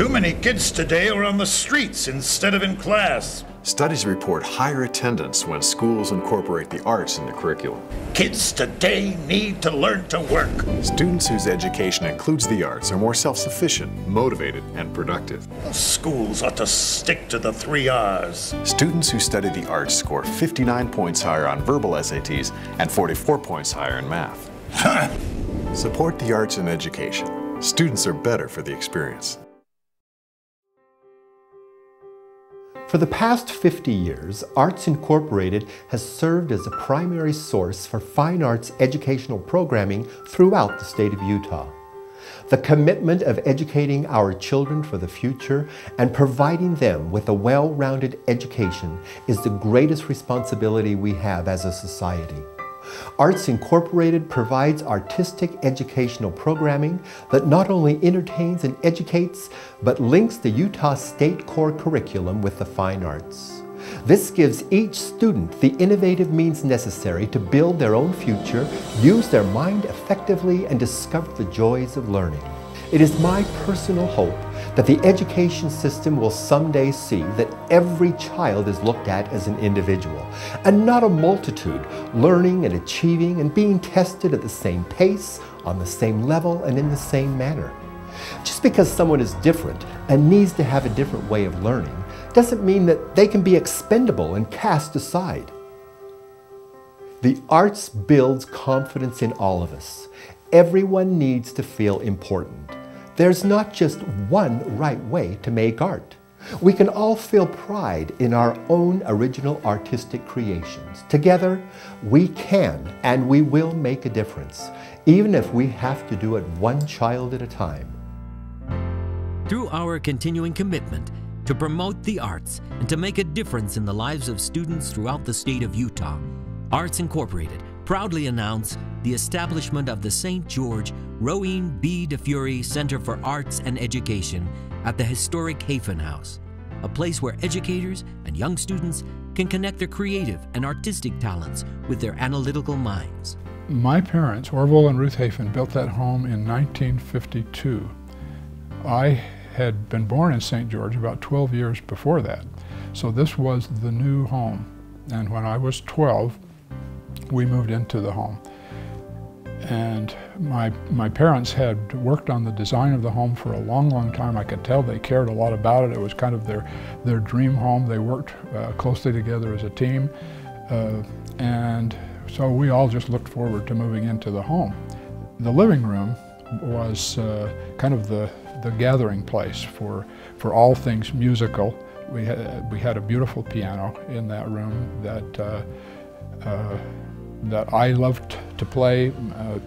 Too many kids today are on the streets instead of in class. Studies report higher attendance when schools incorporate the arts into curriculum. Kids today need to learn to work. Students whose education includes the arts are more self-sufficient, motivated, and productive. Schools ought to stick to the 3 R's. Students who study the arts score 59 points higher on verbal SATs and 44 points higher in math. Support the arts in education. Students are better for the experience. For the past 50 years, Arts Incorporated has served as a primary source for fine arts educational programming throughout the state of Utah. The commitment of educating our children for the future and providing them with a well-rounded education is the greatest responsibility we have as a society. Arts Incorporated provides artistic educational programming that not only entertains and educates, but links the Utah State Core curriculum with the fine arts. This gives each student the innovative means necessary to build their own future, use their mind effectively, and discover the joys of learning. It is my personal hope that the education system will someday see that every child is looked at as an individual and not a multitude, learning and achieving and being tested at the same pace, on the same level, and in the same manner. Just because someone is different and needs to have a different way of learning doesn't mean that they can be expendable and cast aside. The arts builds confidence in all of us. Everyone needs to feel important. There's not just one right way to make art. We can all feel pride in our own original artistic creations. Together, we can and we will make a difference, even if we have to do it one child at a time. Through our continuing commitment to promote the arts and to make a difference in the lives of students throughout the state of Utah, Arts Incorporated proudly announce the establishment of the St. George Rowene B. Difiore Center for Arts and Education at the historic Hafen House, a place where educators and young students can connect their creative and artistic talents with their analytical minds. My parents, Orville and Ruth Hafen, built that home in 1952. I had been born in St. George about 12 years before that, so this was the new home. And when I was 12, we moved into the home. And my parents had worked on the design of the home for a long, long time. I could tell they cared a lot about it. It was kind of their dream home. They worked closely together as a team. And so we all just looked forward to moving into the home. The living room was kind of the gathering place for all things musical. We had a beautiful piano in that room that I loved to play.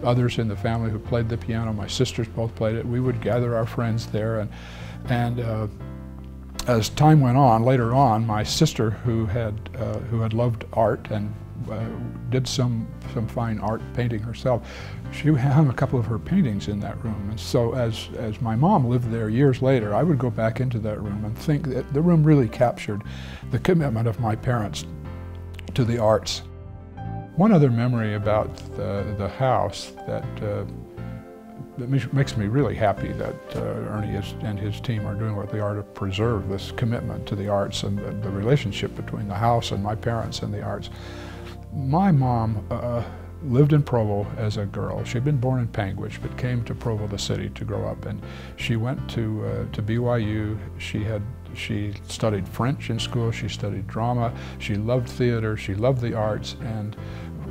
Others in the family who played the piano, my sisters both played it. We would gather our friends there, and as time went on, later on, my sister who had loved art and did some fine art painting herself, she hung a couple of her paintings in that room. And so as my mom lived there years later, I would go back into that room and think that the room really captured the commitment of my parents to the arts. One other memory about the house that makes me really happy that Ernie and his team are doing what they are to preserve this commitment to the arts and the relationship between the house and my parents and the arts. My mom lived in Provo as a girl. She'd been born in Panguitch, but came to Provo, the city, to grow up. And she went to BYU. She studied French in school. She studied drama. She loved theater. She loved the arts. And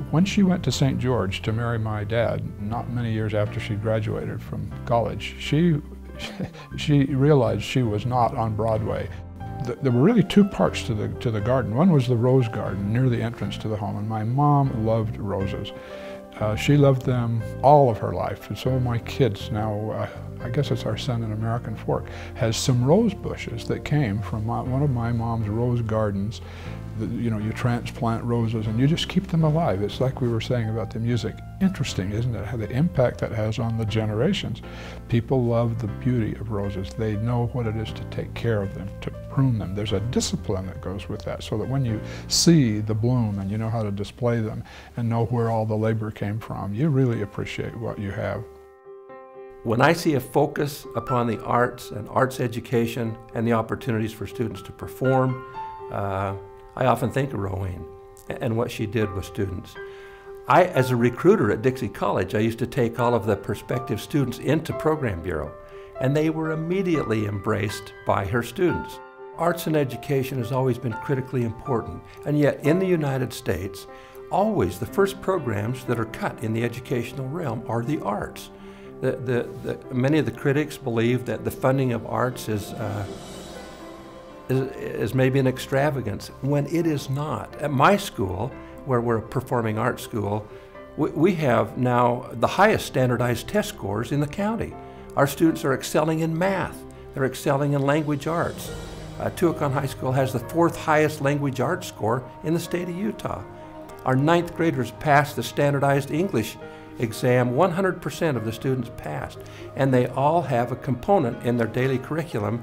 when she went to St. George to marry my dad, not many years after she graduated from college, she realized she was not on Broadway. There were really two parts to the garden. One was the rose garden near the entrance to the home, and my mom loved roses. She loved them all of her life, and so my kids now, I guess it's our son in American Fork, has some rose bushes that came from one of my mom's rose gardens. You know, you transplant roses and you just keep them alive. It's like we were saying about the music. Interesting, isn't it, how the impact that has on the generations. People love the beauty of roses. They know what it is to take care of them, to prune them. There's a discipline that goes with that, so that when you see the bloom and you know how to display them and know where all the labor came from, you really appreciate what you have. When I see a focus upon the arts and arts education and the opportunities for students to perform, I often think of Rowene and what she did with students. As a recruiter at Dixie College, I used to take all of the prospective students into Program Bureau, and they were immediately embraced by her students. Arts and education has always been critically important, and yet in the United States, always the first programs that are cut in the educational realm are the arts. Many of the critics believe that the funding of arts is maybe an extravagance, when it is not. At my school, where we're a performing arts school, we have now the highest standardized test scores in the county. Our students are excelling in math. They're excelling in language arts. Tuacahn High School has the 4th highest language arts score in the state of Utah. Our 9th graders passed the standardized English exam. 100% of the students passed, and they all have a component in their daily curriculum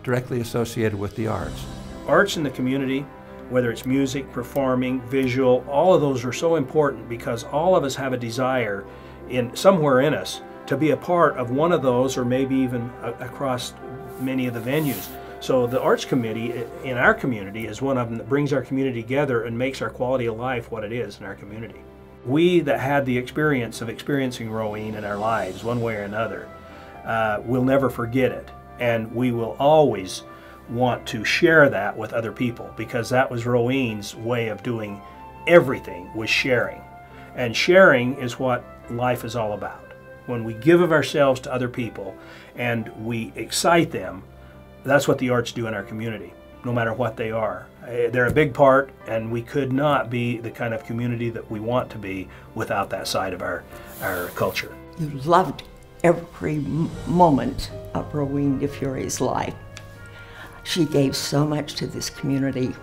directly associated with the arts. Arts in the community, whether it's music, performing, visual, all of those are so important because all of us have a desire somewhere in us to be a part of one of those, or maybe even across many of the venues. So the Arts Committee in our community is one of them that brings our community together and makes our quality of life what it is in our community. We that had the experience of experiencing Rowene in our lives one way or another will never forget it, and we will always want to share that with other people, because that was Rowene's way of doing everything, was sharing. And sharing is what life is all about. When we give of ourselves to other people and we excite them, that's what the arts do in our community, no matter what they are. They're a big part, and we could not be the kind of community that we want to be without that side of our culture. You loved every moment of Rowene Difiore's life. She gave so much to this community.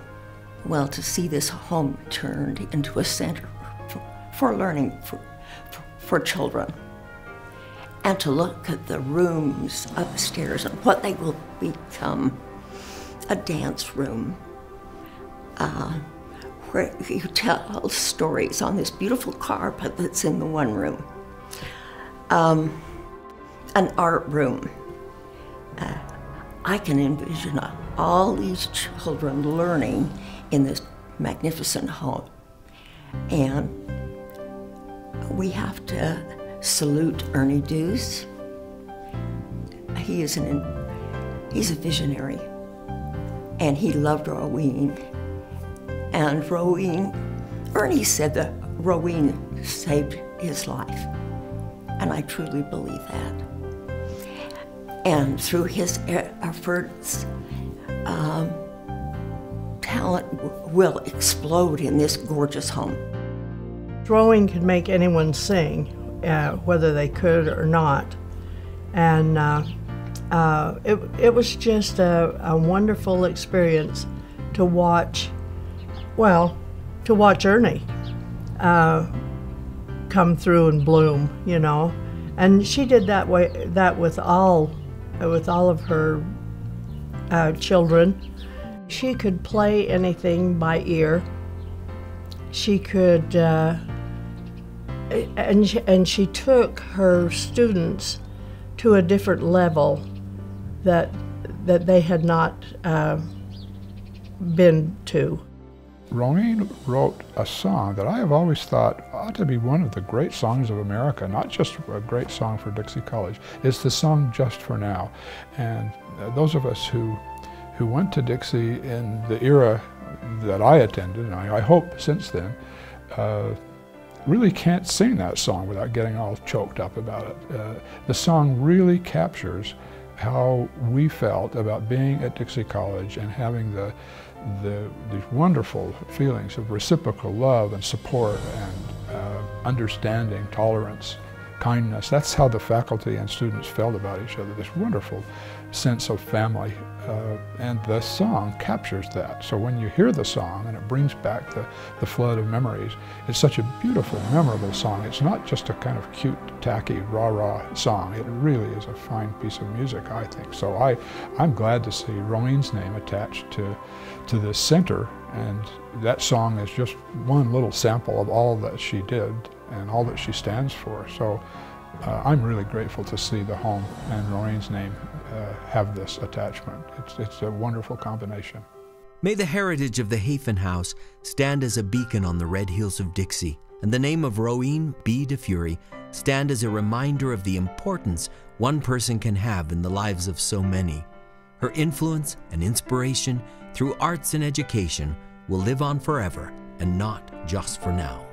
Well, to see this home turned into a center for learning for children, and to look at the rooms upstairs and what they will become, a dance room, where you tell stories on this beautiful carpet that's in the one room, an art room. I can envision all these children learning in this magnificent home. And we have to salute Ernie Deuce. He's a visionary, and he loved Rowene. And Ernie said that Rowene saved his life, and I truly believe that. And through his efforts, talent will explode in this gorgeous home. Rowene could make anyone sing, whether they could or not. And it was just a wonderful experience to watch, Ernie come through and bloom, you know. And she did that with all of her children. She could play anything by ear. She could, and she took her students to a different level that they had not been to. Rowene wrote a song that I have always thought ought to be one of the great songs of America, not just a great song for Dixie College. It's the song Just for Now. And those of us who went to Dixie in the era that I attended, and I hope since then, really can't sing that song without getting all choked up about it. The song really captures how we felt about being at Dixie College and having these wonderful feelings of reciprocal love and support and understanding, tolerance, kindness. That's how the faculty and students felt about each other, this wonderful sense of family. And the song captures that. So when you hear the song and it brings back the flood of memories, it's such a beautiful, memorable song. It's not just a kind of cute, tacky, rah-rah song. It really is a fine piece of music, I think. So I'm glad to see Rowene's name attached to this center, and that song is just one little sample of all that she did and all that she stands for. So I'm really grateful to see the home and Rowan's name have this attachment. It's a wonderful combination. May the heritage of the Hafen House stand as a beacon on the red hills of Dixie, and the name of Rowan B. Difiore stand as a reminder of the importance one person can have in the lives of so many. Her influence and inspiration through arts and education will live on forever, and not just for now.